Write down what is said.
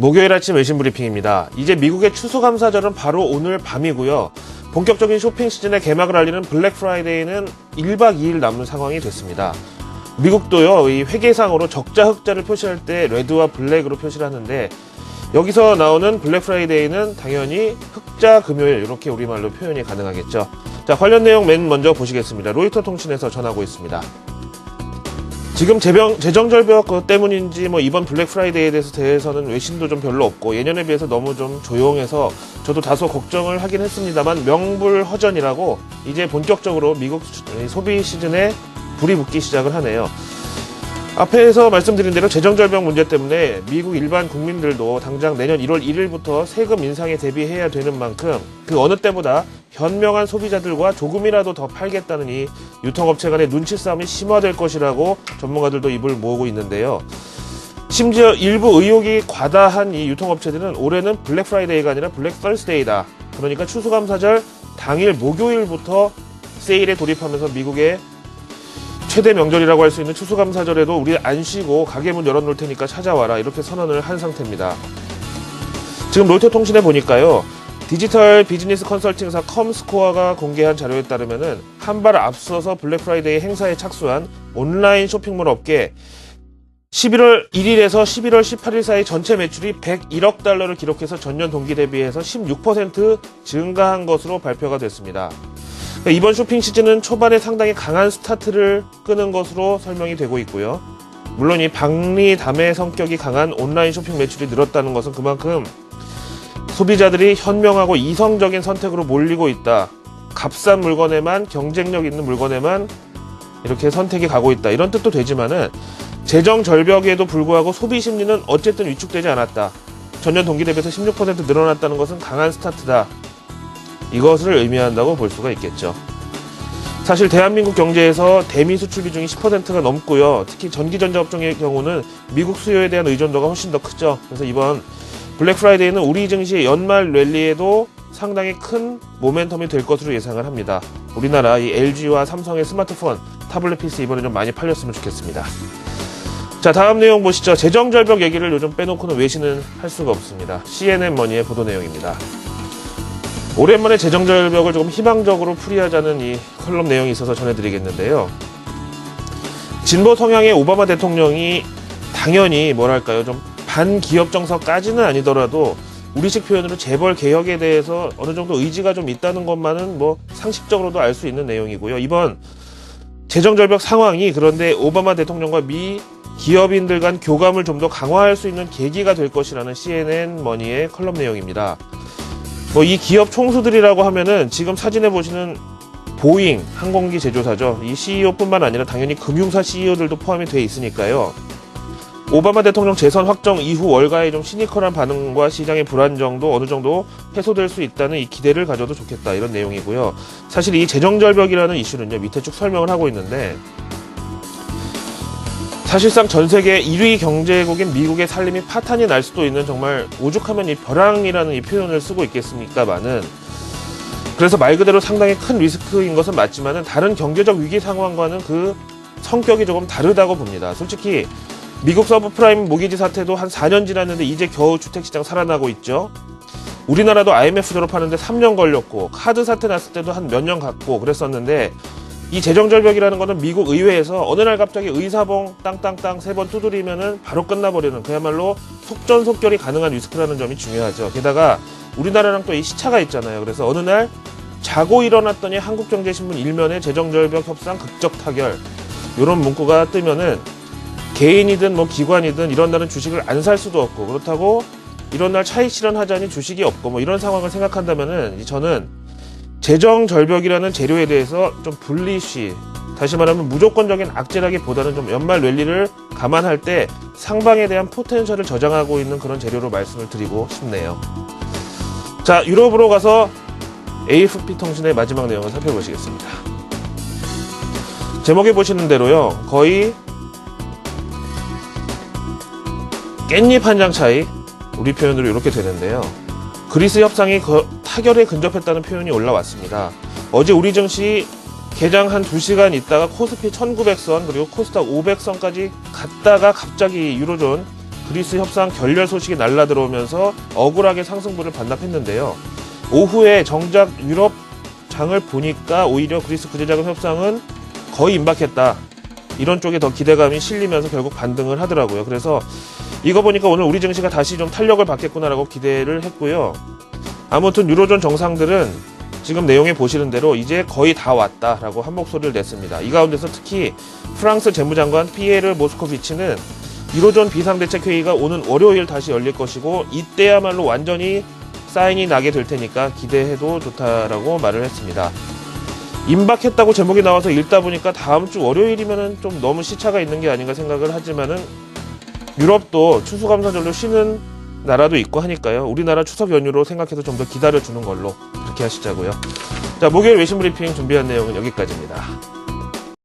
목요일 아침 외신 브리핑입니다. 이제 미국의 추수감사절은 바로 오늘 밤이고요. 본격적인 쇼핑 시즌의 개막을 알리는 블랙 프라이데이는 1박 2일 남은 상황이 됐습니다. 미국도요, 이 회계상으로 적자 흑자를 표시할 때 레드와 블랙으로 표시를 하는데, 여기서 나오는 블랙 프라이데이는 당연히 흑자 금요일, 이렇게 우리말로 표현이 가능하겠죠. 자, 관련 내용 맨 먼저 보시겠습니다. 로이터 통신에서 전하고 있습니다. 지금 재정절벽 때문인지 이번 블랙 프라이데이에 대해서는 외신도 좀 별로 없고 예년에 비해서 너무 좀 조용해서 저도 다소 걱정을 하긴 했습니다만, 명불허전이라고 이제 본격적으로 미국 소비 시즌에 불이 붙기 시작을 하네요. 앞에서 말씀드린 대로 재정절벽 문제 때문에 미국 일반 국민들도 당장 내년 1월 1일부터 세금 인상에 대비해야 되는 만큼 그 어느 때보다 현명한 소비자들과 조금이라도 더 팔겠다는 이 유통업체 간의 눈치 싸움이 심화될 것이라고 전문가들도 입을 모으고 있는데요. 심지어 일부 의혹이 과다한 이 유통업체들은 올해는 블랙 프라이데이가 아니라 블랙 서스데이다, 그러니까 추수감사절 당일 목요일부터 세일에 돌입하면서 미국의 최대 명절이라고 할 수 있는 추수감사절에도 우리 안 쉬고 가게 문 열어놓을 테니까 찾아와라, 이렇게 선언을 한 상태입니다. 지금 로이터 통신에 보니까요, 디지털 비즈니스 컨설팅사 컴스코어가 공개한 자료에 따르면은 한 발 앞서서 블랙 프라이데이 행사에 착수한 온라인 쇼핑몰 업계 11월 1일에서 11월 18일 사이 전체 매출이 101억 달러를 기록해서 전년 동기 대비해서 16% 증가한 것으로 발표가 됐습니다. 이번 쇼핑 시즌은 초반에 상당히 강한 스타트를 끄는 것으로 설명이 되고 있고요. 물론 이 박리담의 성격이 강한 온라인 쇼핑 매출이 늘었다는 것은 그만큼 소비자들이 현명하고 이성적인 선택으로 몰리고 있다, 값싼 물건에만, 경쟁력 있는 물건에만 이렇게 선택이 가고 있다, 이런 뜻도 되지만은 재정 절벽에도 불구하고 소비 심리는 어쨌든 위축되지 않았다, 전년 동기 대비해서 16% 늘어났다는 것은 강한 스타트다, 이것을 의미한다고 볼 수가 있겠죠. 사실 대한민국 경제에서 대미 수출 비중이 10%가 넘고요. 특히 전기전자 업종의 경우는 미국 수요에 대한 의존도가 훨씬 더 크죠. 그래서 이번 블랙 프라이데이는 우리 증시 연말 랠리에도 상당히 큰 모멘텀이 될 것으로 예상을 합니다. 우리나라 이 LG와 삼성의 스마트폰, 타블렛 PC 이번에 좀 많이 팔렸으면 좋겠습니다. 자, 다음 내용 보시죠. 재정절벽 얘기를 요즘 빼놓고는 외신은 할 수가 없습니다. CNN 머니의 보도 내용입니다. 오랜만에 재정절벽을 조금 희망적으로 풀이하자는 이 컬럼 내용이 있어서 전해드리겠는데요. 진보 성향의 오바마 대통령이 당연히 좀 반기업 정서까지는 아니더라도 우리식 표현으로 재벌 개혁에 대해서 어느 정도 의지가 좀 있다는 것만은 상식적으로도 알 수 있는 내용이고요. 이번 재정절벽 상황이 그런데 오바마 대통령과 미 기업인들 간 교감을 좀 더 강화할 수 있는 계기가 될 것이라는 CNN 머니의 컬럼 내용입니다. 이 기업 총수들이라고 하면은 지금 사진에 보시는 보잉 항공기 제조사죠. 이 CEO뿐만 아니라 당연히 금융사 CEO들도 포함이 돼 있으니까요. 오바마 대통령 재선 확정 이후 월가의 좀 시니컬한 반응과 시장의 불안정도 어느 정도 해소될 수 있다는 이 기대를 가져도 좋겠다, 이런 내용이고요. 사실 이 재정절벽이라는 이슈는요, 밑에 쭉 설명을 하고 있는데, 사실상 전 세계 1위 경제국인 미국의 살림이 파탄이 날 수도 있는, 정말 오죽하면 이 벼랑이라는 이 표현을 쓰고 있겠습니까마는, 그래서 말 그대로 상당히 큰 리스크인 것은 맞지만은 다른 경제적 위기 상황과는 그 성격이 조금 다르다고 봅니다. 솔직히 미국 서브프라임 모기지 사태도 한 4년 지났는데 이제 겨우 주택시장 살아나고 있죠. 우리나라도 IMF 졸업하는데 3년 걸렸고, 카드 사태 났을 때도 한 몇 년 갔고 그랬었는데, 이 재정절벽이라는 거는 미국 의회에서 어느 날 갑자기 의사봉 땅땅땅 3번 두드리면은 바로 끝나버리는, 그야말로 속전속결이 가능한 리스크라는 점이 중요하죠. 게다가 우리나라랑 또 이 시차가 있잖아요. 그래서 어느 날 자고 일어났더니 한국경제신문 일면에 재정절벽 협상 극적 타결, 이런 문구가 뜨면은 개인이든 기관이든 이런 날은 주식을 안 살 수도 없고, 그렇다고 이런 날 차익 실현하자니 주식이 없고 이런 상황을 생각한다면은 저는 재정절벽이라는 재료에 대해서 좀 분리시, 다시 말하면 무조건적인 악재라기보다는 좀 연말 랠리를 감안할 때 상방에 대한 포텐셜을 저장하고 있는 그런 재료로 말씀을 드리고 싶네요. 자, 유럽으로 가서 AFP 통신의 마지막 내용을 살펴보시겠습니다. 제목에 보시는 대로요, 거의 깻잎 한 장 차이, 우리 표현으로 이렇게 되는데요. 그리스 협상이 타결에 근접했다는 표현이 올라왔습니다. 어제 우리 증시 개장 한 2시간 있다가 코스피 1900선 그리고 코스닥 500선까지 갔다가 갑자기 유로존 그리스 협상 결렬 소식이 날라 들어오면서 억울하게 상승분을 반납했는데요. 오후에 정작 유럽 장을 보니까 오히려 그리스 구제자금 협상은 거의 임박했다. 이런 쪽에 더 기대감이 실리면서 결국 반등을 하더라고요. 그래서 이거 보니까 오늘 우리 증시가 다시 좀 탄력을 받겠구나라고 기대를 했고요. 아무튼 유로존 정상들은 지금 내용에 보시는 대로 이제 거의 다 왔다라고 한 목소리를 냈습니다. 이 가운데서 특히 프랑스 재무장관 피에르 모스코비치는 유로존 비상대책회의가 오는 월요일 다시 열릴 것이고 이때야말로 완전히 사인이 나게 될 테니까 기대해도 좋다라고 말을 했습니다. 임박했다고 제목이 나와서 읽다 보니까 다음 주 월요일이면은 좀 너무 시차가 있는 게 아닌가 생각을 하지만은 유럽도 추수감사절로 쉬는 나라도 있고 하니까요. 우리나라 추석 연휴로 생각해서 좀 더 기다려주는 걸로 그렇게 하시자고요. 자, 목요일 외신 브리핑 준비한 내용은 여기까지입니다.